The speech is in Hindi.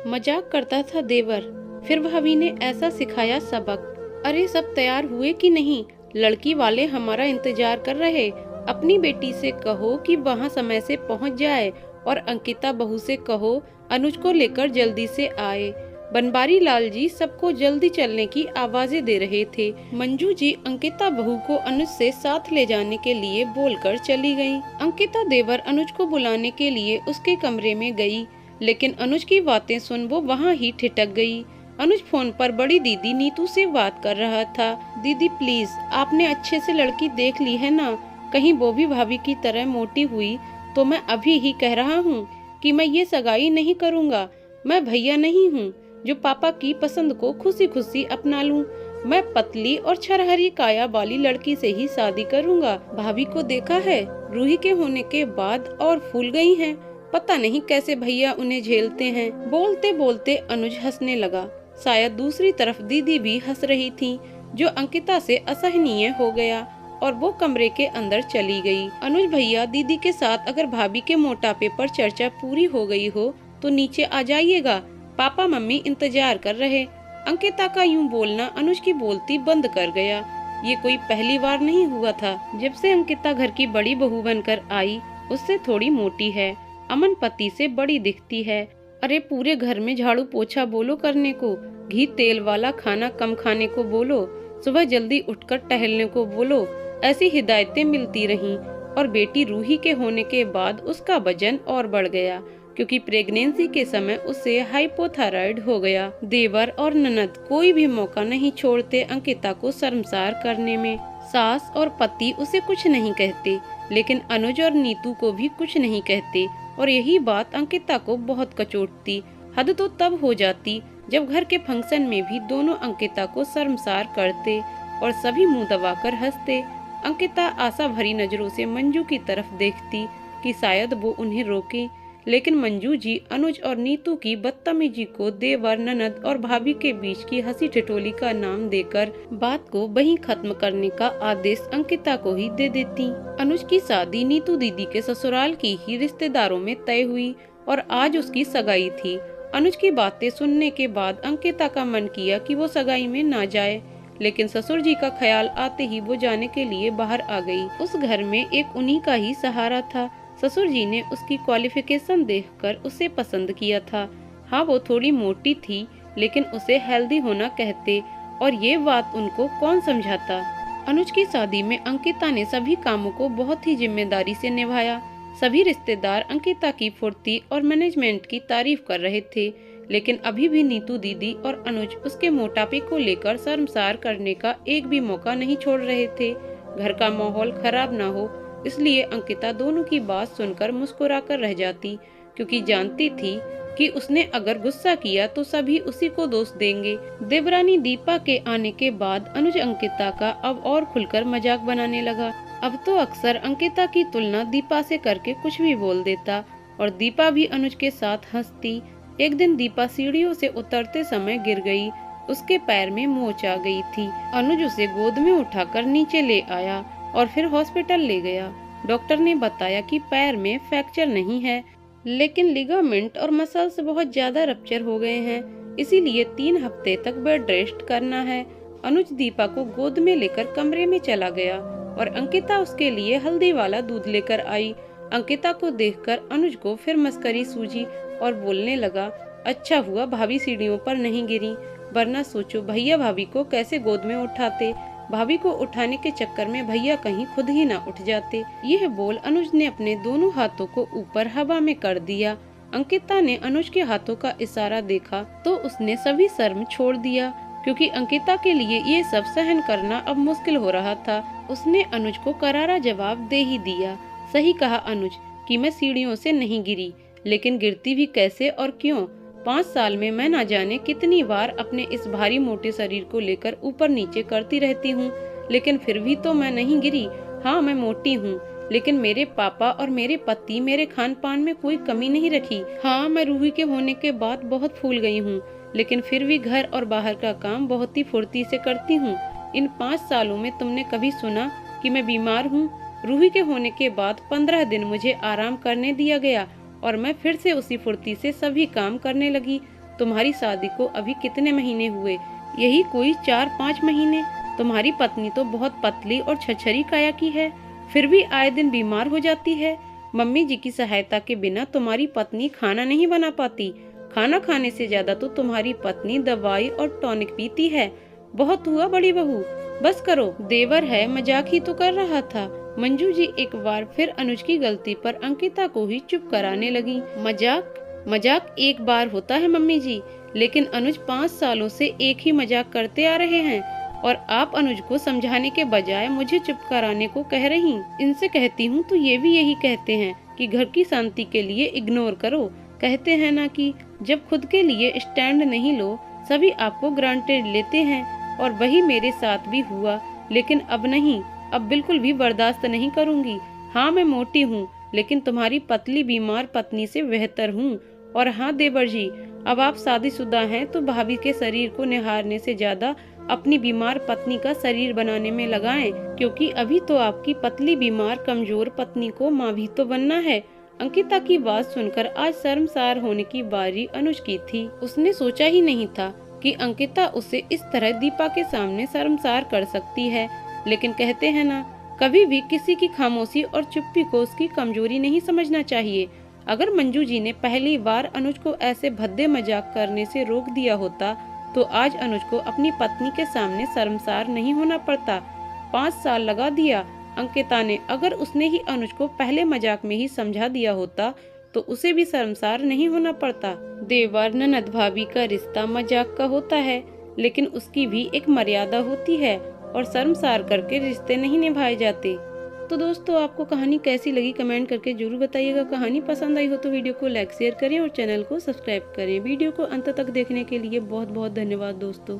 मजाक करता था देवर। फिर भाभी ने ऐसा सिखाया सबक। अरे सब तैयार हुए कि नहीं? लड़की वाले हमारा इंतजार कर रहे। अपनी बेटी से कहो कि वहाँ समय से पहुँच जाए और अंकिता बहू से कहो अनुज को लेकर जल्दी से आए। बनवारी लाल जी सबको जल्दी चलने की आवाजें दे रहे थे। मंजू जी अंकिता बहू को अनुज से साथ ले जाने के लिए बोलकर चली गयी। अंकिता देवर अनुज को बुलाने के लिए उसके कमरे में गई, लेकिन अनुज की बातें सुन वो वहाँ ही ठिठक गई। अनुज फोन पर बड़ी दीदी नीतू से बात कर रहा था। दीदी प्लीज, आपने अच्छे से लड़की देख ली है ना? कहीं वो भी भाभी की तरह मोटी हुई तो मैं अभी ही कह रहा हूँ कि मैं ये सगाई नहीं करूँगा। मैं भैया नहीं हूँ जो पापा की पसंद को खुशी खुशी अपना लूं। मैं पतली और छरहरी काया वाली लड़की से ही शादी करूंगा। भाभी को देखा है, रूही के होने के बाद और फूल गई हैं। पता नहीं कैसे भैया उन्हें झेलते हैं। बोलते बोलते अनुज हंसने लगा। शायद दूसरी तरफ दीदी भी हंस रही थी, जो अंकिता से असहनीय हो गया और वो कमरे के अंदर चली गई। अनुज भैया दीदी के साथ अगर भाभी के मोटापे पर चर्चा पूरी हो गई हो तो नीचे आ जाइएगा, पापा मम्मी इंतजार कर रहे। अंकिता का यूं बोलना अनुज की बोलती बंद कर गया। ये कोई पहली बार नहीं हुआ था। जब से अंकिता घर की बड़ी बहू बनकर आई, उससे थोड़ी मोटी है, अमन पति से बड़ी दिखती है। अरे पूरे घर में झाड़ू पोछा बोलो करने को, घी तेल वाला खाना कम खाने को बोलो, सुबह जल्दी उठकर टहलने को बोलो। ऐसी हिदायतें मिलती रहीं और बेटी रूही के होने के बाद उसका वजन और बढ़ गया, क्योंकि प्रेगनेंसी के समय उसे हाइपोथायराइड हो गया। देवर और ननद कोई भी मौका नहीं छोड़ते अंकिता को शर्मसार करने में। सास और पति उसे कुछ नहीं कहते, लेकिन अनुज और नीतू को भी कुछ नहीं कहते, और यही बात अंकिता को बहुत कचोटती। हद तो तब हो जाती जब घर के फंक्शन में भी दोनों अंकिता को शर्मसार करते और सभी मुंह दबाकर हंसते। अंकिता आशा भरी नजरों से मंजू की तरफ देखती कि शायद वो उन्हें रोके, लेकिन मंजू जी अनुज और नीतू की बदतमीजी को देवर, ननद और भाभी के बीच की हंसी ठिठोली का नाम देकर बात को वहीं खत्म करने का आदेश अंकिता को ही दे देती। अनुज की शादी नीतू दीदी के ससुराल की ही रिश्तेदारों में तय हुई और आज उसकी सगाई थी। अनुज की बातें सुनने के बाद अंकिता का मन किया कि वो सगाई में ना जाए, लेकिन ससुर जी का ख्याल आते ही वो जाने के लिए बाहर आ गई। उस घर में एक उन्हीं का ही सहारा था। ससुर जी ने उसकी क्वालिफिकेशन देखकर उसे पसंद किया था। हाँ, वो थोड़ी मोटी थी, लेकिन उसे हेल्दी होना कहते, और ये बात उनको कौन समझाता। अनुज की शादी में अंकिता ने सभी कामों को बहुत ही जिम्मेदारी से निभाया। सभी रिश्तेदार अंकिता की फुर्ती और मैनेजमेंट की तारीफ कर रहे थे, लेकिन अभी भी नीतू दीदी और अनुज उसके मोटापे को लेकर शर्मसार करने का एक भी मौका नहीं छोड़ रहे थे। घर का माहौल खराब ना हो, इसलिए अंकिता दोनों की बात सुनकर मुस्कुराकर रह जाती, क्योंकि जानती थी कि उसने अगर गुस्सा किया तो सभी उसी को दोष देंगे। देवरानी दीपा के आने के बाद अनुज अंकिता का अब और खुलकर मजाक बनाने लगा। अब तो अक्सर अंकिता की तुलना दीपा से करके कुछ भी बोल देता, और दीपा भी अनुज के साथ हंसती। एक दिन दीपा सीढ़ियों से उतरते समय गिर गई। उसके पैर में मोच आ गई थी। अनुज उसे गोद में उठाकर नीचे ले आया और फिर हॉस्पिटल ले गया। डॉक्टर ने बताया कि पैर में फ्रैक्चर नहीं है, लेकिन लिगामेंट और मसल्स बहुत ज्यादा रप्चर हो गए हैं, इसीलिए 3 हफ्ते तक बेड रेस्ट करना है। अनुज दीपा को गोद में लेकर कमरे में चला गया और अंकिता उसके लिए हल्दी वाला दूध लेकर आई। अंकिता को देखकर अनुज को फिर मस्करी सूझी और बोलने लगा, अच्छा हुआ भाभी सीढ़ियों पर नहीं गिरी, वरना सोचो भैया भाभी को कैसे गोद में उठाते। भाभी को उठाने के चक्कर में भैया कहीं खुद ही ना उठ जाते। यह बोल अनुज ने अपने दोनों हाथों को ऊपर हवा में कर दिया। अंकिता ने अनुज के हाथों का इशारा देखा तो उसने सभी शर्म छोड़ दिया, क्योंकि अंकिता के लिए ये सब सहन करना अब मुश्किल हो रहा था। उसने अनुज को करारा जवाब दे ही दिया। सही कहा अनुज कि मैं सीढ़ियों से नहीं गिरी, लेकिन गिरती भी कैसे और क्यों। 5 साल में मैं ना जाने कितनी बार अपने इस भारी मोटे शरीर को लेकर ऊपर नीचे करती रहती हूँ, लेकिन फिर भी तो मैं नहीं गिरी। हाँ, मैं मोटी हूँ, लेकिन मेरे पापा और मेरे पति मेरे खान पान में कोई कमी नहीं रखी। हाँ, मैं रूही के होने के बाद बहुत फूल गई हूँ, लेकिन फिर भी घर और बाहर का काम बहुत ही फुर्ती से करती हूँ। इन 5 सालों में तुमने कभी सुना कि मैं बीमार हूँ? रूही के होने के बाद 15 दिन मुझे आराम करने दिया गया और मैं फिर से उसी फुर्ती से सभी काम करने लगी। तुम्हारी शादी को अभी कितने महीने हुए? यही कोई 4-5 महीने। तुम्हारी पत्नी तो बहुत पतली और छछरी काया की है, फिर भी आए दिन बीमार हो जाती है। मम्मी जी की सहायता के बिना तुम्हारी पत्नी खाना नहीं बना पाती। खाना खाने से ज्यादा तो तुम्हारी पत्नी दवाई और टॉनिक पीती है। बहुत हुआ बड़ी बहू, बस करो। देवर है, मजाक ही तो कर रहा था। मंजू जी एक बार फिर अनुज की गलती पर अंकिता को ही चुप कराने लगी। मजाक एक बार होता है मम्मी जी, लेकिन अनुज 5 सालों से एक ही मजाक करते आ रहे हैं और आप अनुज को समझाने के बजाय मुझे चुप कराने को कह रही। इनसे कहती हूँ तो ये भी यही कहते हैं कि घर की शांति के लिए इग्नोर करो। कहते हैं ना कि जब खुद के लिए स्टैंड नहीं लो सभी आपको ग्रांटेड लेते हैं, और वही मेरे साथ भी हुआ। लेकिन अब नहीं, अब बिल्कुल भी बर्दाश्त नहीं करूंगी। हाँ मैं मोटी हूँ, लेकिन तुम्हारी पतली बीमार पत्नी से बेहतर हूँ। और हाँ देवर जी, अब आप शादीशुदा हैं तो भाभी के शरीर को निहारने से ज्यादा अपनी बीमार पत्नी का शरीर बनाने में लगाएं, क्योंकि अभी तो आपकी पतली बीमार कमजोर पत्नी को माँ भी तो बनना है। अंकिता की बात सुनकर आज शर्मसार होने की बारी अनुज की थी। उसने सोचा ही नहीं था कि अंकिता उसे इस तरह दीपा के सामने शर्मसार कर सकती है। लेकिन कहते हैं ना, कभी भी किसी की खामोशी और चुप्पी को उसकी कमजोरी नहीं समझना चाहिए। अगर मंजू जी ने पहली बार अनुज को ऐसे भद्दे मजाक करने से रोक दिया होता तो आज अनुज को अपनी पत्नी के सामने शर्मसार नहीं होना पड़ता। 5 साल लगा दिया अंकिता ने। अगर उसने ही अनुज को पहले मजाक में ही समझा दिया होता तो उसे भी शर्मसार नहीं होना पड़ता। देवर ननद भाभी का रिश्ता मजाक का होता है, लेकिन उसकी भी एक मर्यादा होती है और शर्मसार करके रिश्ते नहीं निभाए जाते। तो दोस्तों, आपको कहानी कैसी लगी कमेंट करके जरूर बताइएगा। कहानी पसंद आई हो तो वीडियो को लाइक शेयर करें और चैनल को सब्सक्राइब करें। वीडियो को अंत तक देखने के लिए बहुत बहुत धन्यवाद दोस्तों।